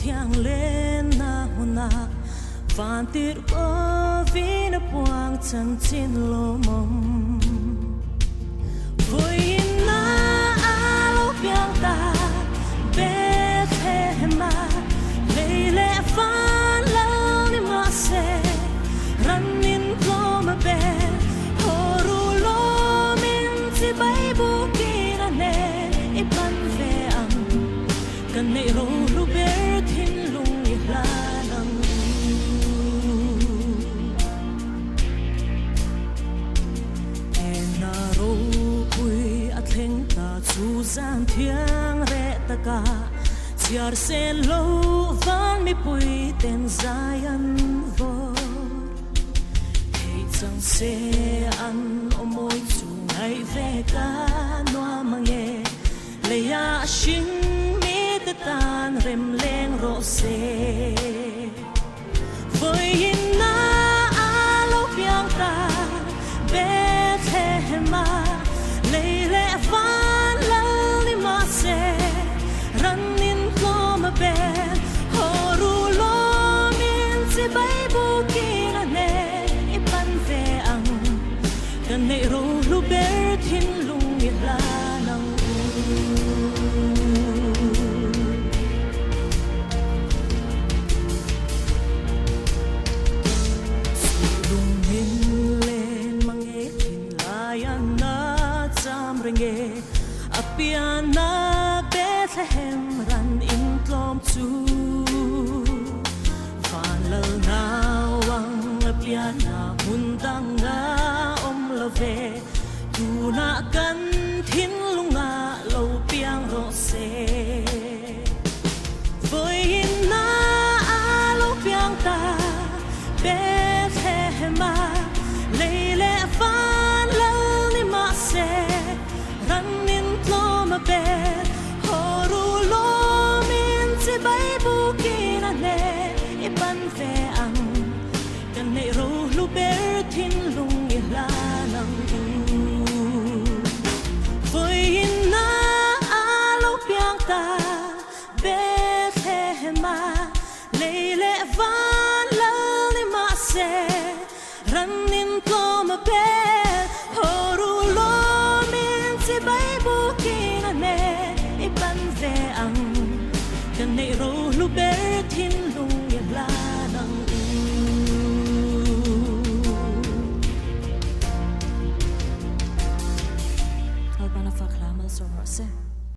thiang lên na huna van tir có vì nó buông chân trên lô mông vui na alo biang ta bé thế mà lấy lẽ van lâu ni mà sẽ rắn nín lo mà bé hồ ru lo min chỉ bay bu kia nè ít ban về âm cần này ru ru bé thiên lung hlan chu gian thiang re ta ka chiar se lo van mi pui ten zayan vo hei chang se an omoi chu ngai ve ka noa mange le ya shin mi te tan rem leng ro se voi in na alo piang ta be the ma le le van rắn nín lo mà bé hồ ru lo min chỉ bay bu kia nè ít ban về ăn gần này ru lu bé thiên lung hlan